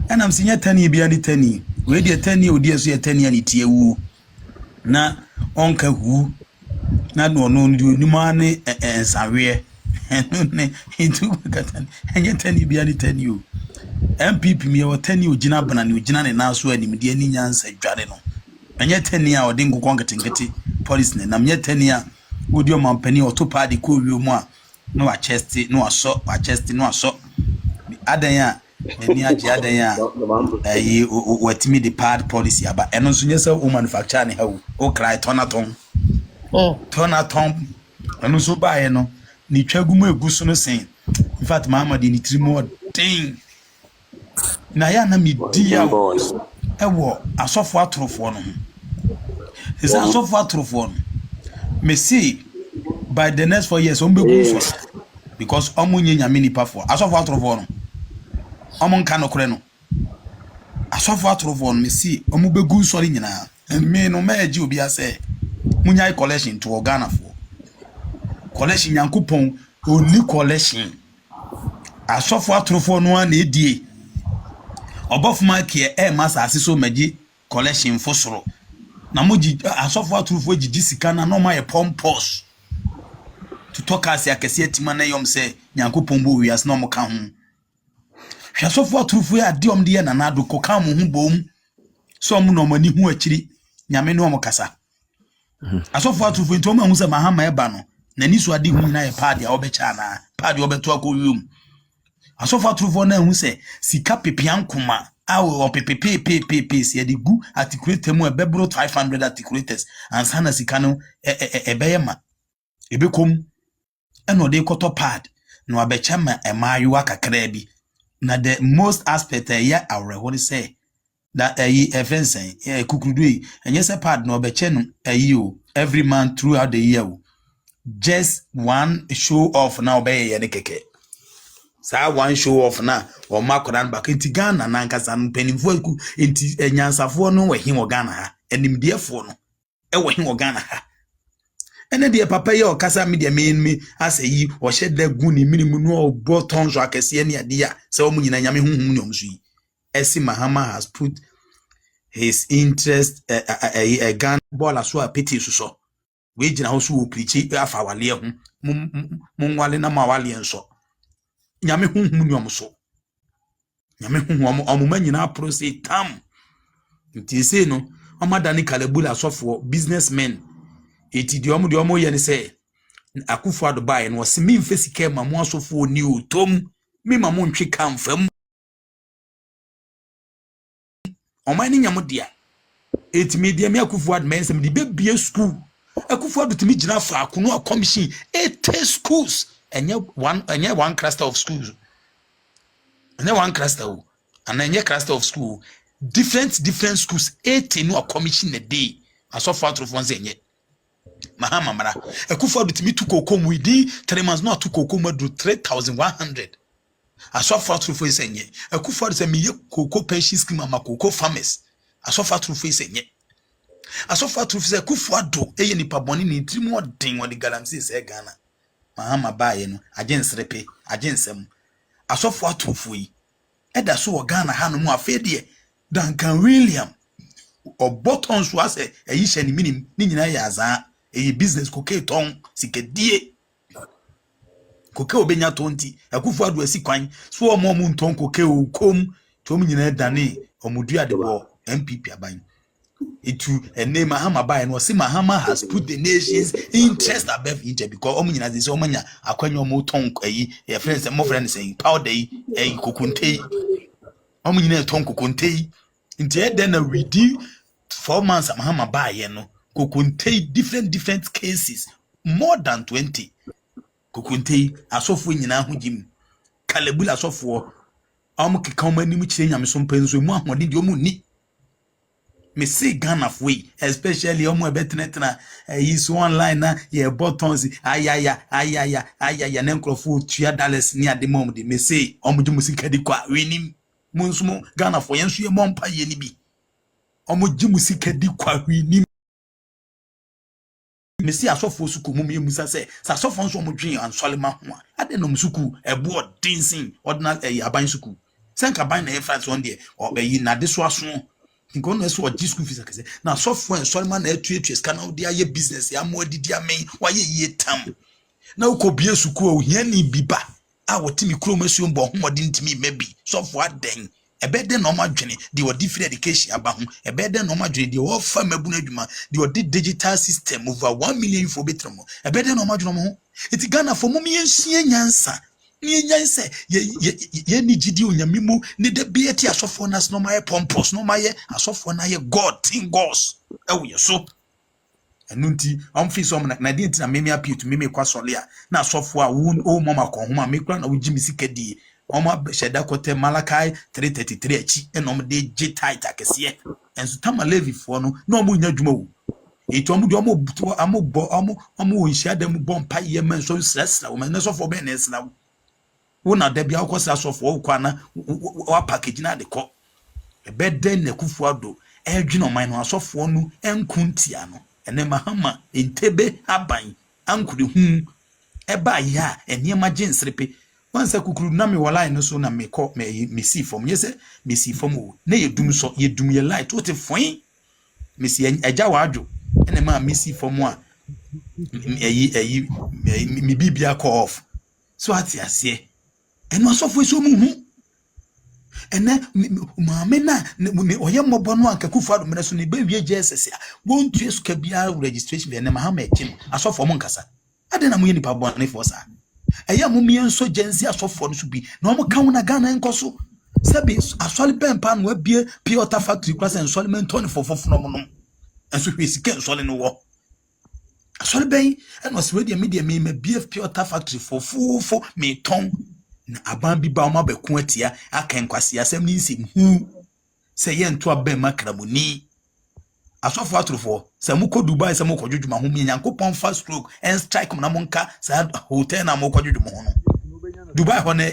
And I'm seeing 10 year beyond 10 year. We did 10 year, dear, so 10 year, it's you. Na onka who na no do ni mane ensawe eno ne into katan enye 10 bia ni 10 you MPP me o 10 you gina bana ni gina ne na so anim de ani nyansa dware no enye 10 a ode nkokon ketenkete police ne na me 10 a wodi o mampani o to party ko wiemu a no wa chest no aso wa chest no aso adan a eni age adan a watimi the part policy aba eno nso nyesa o manufacture ne hawo o cry tonaton eno so bae no ni twagumu eguso no sen in fact Muhammad ni trimo ding na ya na mi dia ewo asofo atorofo no is asofo atorofo no me see by the next 4 years on be good so because omunye nyame nipa fo asofo atorofo no omun ka no kore no asofo atorofo no me see omu be good so nyina me no ma agi obi ase munyai collection to Ghana for collection yankopon only collection asofo atorofo no na edie obofuma ke masa asiso magi collection fosoro na moji asofo atorofo gigi sika na no ma ye pompous to talk as yakese atima na yom se yankopon bo wias na mo ka ho asofo atorofo ya de om de na na do koka mo hu bom so mo no mani hu akiri nyame no mo kasa asofo atorofo nto ma hu se mahama eba no na ni so ade hu na ye pad ya obecha na pad obeto akọ asofo atorofo na hu se sika pepian kuma awo opepepe se de gu articulate mu ebebro 500 articulators ansa na sika no ebeyema ebekom eno de koto pad no abecha ma emayu akakra bi na the most aspect ya awre what say that offense kukudu enye se pad no obeche no o every month throughout the year just one show off na obeye ye ne keke sa one show off na o makodan back enti Ghana na nkasa mpanimfo ku enti enyansafo no wehi wo Ghana ha enimdiefo no wehi wo Ghana ha ene de papa ye o kasa media me asayi o hyede gu ni minimu no obo tonso akese ne ade a se o munyina nyame hunhum ne omso yi esi Mahama has put his interest Ghana ball aso apeti so we gina ho so wo preach afa wale ho munwale na mawale enso nyame hunhum ne omso nyame hunhum omuma nyina prose tam nti se no omadani kalebula asofo businessmen eti di omo ye ne se Akufo-Addo bae no se mi mfesika ma mo asofo ni otom mi ma mo ntwe kamfam omani nyamo dia eti media mi Akufo-Addo men se me bebie school Akufo-Addo timi gina fa akono a commission 8 schools enye one cluster of schools enye one cluster o and enye cluster of school different schools 8 no a commission a day asofo atorofo nze enye Mahama mara Akufo-Addo timi tukokom within 3 months no tukokom do 3100 asofo atorofo nze enye Akufo-Addo se me koko pension scheme ama koko farmers asofo atorofo nze enye asofo atorofo se Akufo-Addo eye nipa boni ni ntrim odin wodi galamsey se Ghana Mahama bae no agensrepe agensem asofo atorofo yi eda so wo Ghana ha no mu afede Duncan William oboton so ase eyi hye ni minim ni nyina ya azaa eyi business koke ton sikedie koke obenya tonti Akufo-Addo asi kwan so omo nton koke okom to mu nyina dane omudua de bo MPP aban itu ene Mahama bae no se Mahama has put the nation's interest above interest because omo nyina ze omanya akwanyo omo ton eyi e friends mo friends say powder eyi kokunte omo nyina ton kokunte nti e den na within 4 months Mahama bae no kokunte different cases more than 20 kokunte asofo nyina ho jim kalebula asofo omo keka omo anim kire nyame so mpanzo mu ahode de omo ni me see Ghana way especially omo ebetnetna is online na ye buttons ayaya na nkrofo tua dollars ni ademom de me see omo de musika di kwa wenim munsumo Ghana for yenso ye mompa ye ni bi omo de musika di kwa wenim me see asofo suku mum ye musa se asofo nso omo dwen ansolema ho ade no musuku ebo dinsin ordinal aban suku Sanka buy na France one day or be na this was no nko no so oji school fees akese na software Solomon na etu scanner dey aye business ya mo didi amen wa ye tam na ukobie suku o hia ni biba a wotimi kromasu mbo homode ntimi mabi software den ebede no madwene de wodi free education aba ho ebede no madwene de wo fa mabu na adwuma de wodi digital system over 1 million for betremo ebede no madwene mo iti Ghana for mum yensie nyansa nyanse ye ni gidi onyamimu ni de bieti asofo nas no maye pompos no maye asofo na ye god thing gods ewo so enunti amfi so na de ntina meme appeal to meme kwasole a na asofo a wo mama ko homa mekura na wo gimi sikadi oma sheda kote Malakai 333 achi enom de g tight akese enso tama levi fo no na omu nya dwuma wo eto omu de omu nhia dem bompa ye men so sresra wo men so fo be na esra wo na da bia akosa so fo wo kwana wa package na de ko ebede na kufu ado edwino man no asofo no enkuntia no ene mahama entebe aban ankudi hu eba ya eniema gensrepe wansa kukuru na me wala no so na me ko me si form yese me si form o na yedum so yedum ye light what foin me si eja wadwo ene ma me si form a me bibia call off so ati ase eno asofo so mu hu ene maame na oye mmobo no anka kufu ado mena so ne be wie JSS a won tu esuka bia registration ene mahama ekim asofo mo nkasa ade na mo ye nipa bone for sa eya mo mienso genzi asofo no so bi na mo kan na Ghana enkoso sabi asole pempa no abie pure water factory class and solomon 24 no mo no enso hwesika ensole no wo asole ben eno se we media me bie pure water factory fofofo me ton na aban bi ba o ma beku atia aka nkwase asem ni nsim hu se ye nto abem makramuni asofo atrofo se muko Dubai se muko dwudwuma ho mi Nyankopon fast stroke and strike na monka sa hotel na muko dwudwuma ho no Dubai ho na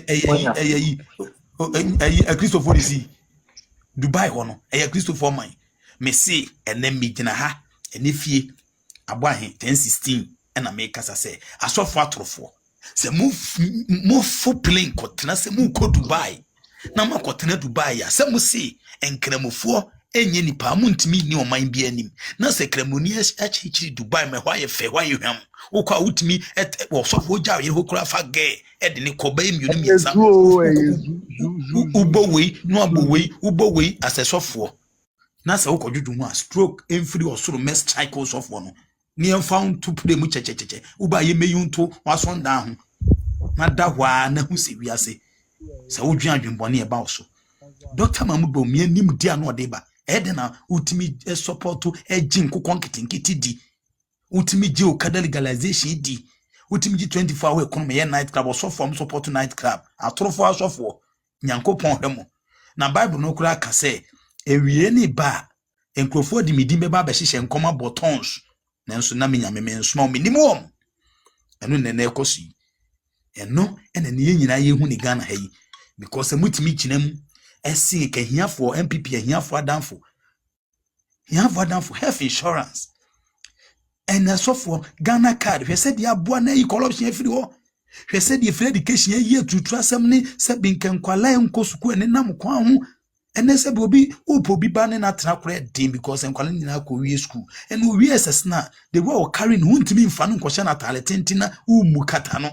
Christopher si Dubai ho no Christopher man me se ene mi gina ha ene fie abo ahe 1016 na me kasa se asofo atrofo se mu fo plane ko tena se mu ko Dubai na makọ tena Dubai ya se mu se enkramofo enye nipa mu ntimi ni oman bi anim na se kramoni achichiri Dubai me hwa ye fe hwa ye hwam wo kwa utimi wo sofo ja ye hokura fa ge de ne koba emionu miensa ubowei no abowei ubowei asesofo na se wo kodwudwu ho a stroke emfiri osoro mes cycles of one ni found to play mu chechecheche uba ye meyunto wason da ho na da hwa na hu se wiase se wo dwan adwenbone e ba wo so Dr. Mamudo mi anim dia no de ba na ultimi support ejin kokon nkitinkiti di ultimi je okada legalization di ultimi je 24 hour economy night club so form support night club atrofo asofo Nyankopon hwemo na Bible no kura ka se ewie ni ba enkrofo di midi be ba be hihye nkoma buttons nanso na menyame nsoma minimum eno nene ekosi eno ene ne nyina ye hu ni Ghana hayi because mutimi kinam esi ke hiafo MPP hiafo adamfo health insurance and so for Ghana card we said ya boa na corruption free ho we said the free education ye tutu asem ni se binken kwala enko suku ene nam kwa ho ene se obi obi ba ne na tra kora din because enkwala nyina ko wie school and we SS na the way o carry no ntimi mfa no nkosha na tale tentina umu kata no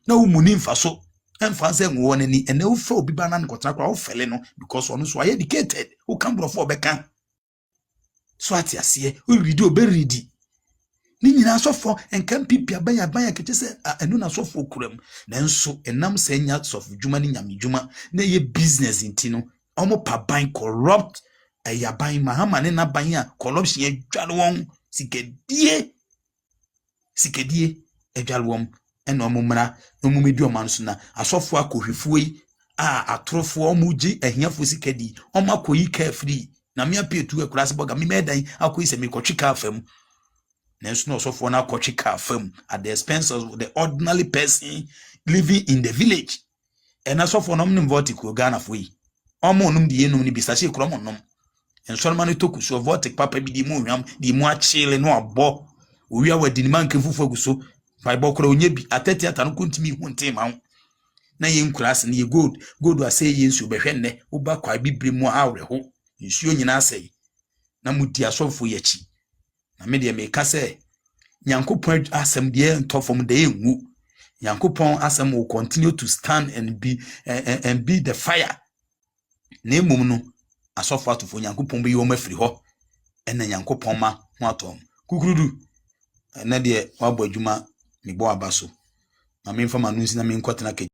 na umu ni mfa so emfa se nwo nani ene wo fa obi ba na nkotra kora wo fele no because ono so educated who can bro for beka so ati ase o ridi oberidi ni nyina sofo enkam pipi abanya kete se enu na sofo kuram nanso enam se nya sofo djuma ni nyame djuma na ye business intino omo pa ban corrupt ya ban mahama ne na ban a corruption adwale won sikedie adwale won eno omumra omumedi omanso na asofo akohwefo yi atrofo omuji ehiafo sikedi omo akoyi ka free na me apetu akurase boga me medan akoyi se me kotwika afam nanso no sofo na kotwika afam at the expense of the ordinary person living in the village and asofo no mnim vote ko Ghana fo yi omo num de yenum ni bisase kromo nom ensorman toku so vote papa bi di mu hwam di mu achile no abo owi awadi ni manke fufu aguso Bible kora onye bi atete ata no kontimi hu ntema ho na ye nkuraase ne ye gold ase ye nsu behwe nne wo ba kwa bibire mu awre ho nsuo nyina asɛe na mudi asɔfo yachi na me de me ka sɛ Nyankopɔn asɛm de ntɔfom de enwu Nyankopɔn asɛm will continue to stand and be the fire na emum no asɔfo atofo Nyankopɔn be yoma firi hɔ ɛna Nyankopɔn ma ho atom kukurudu na de wabɔ adwuma me bo aba so na me mfa ma no nsi na me nkɔtena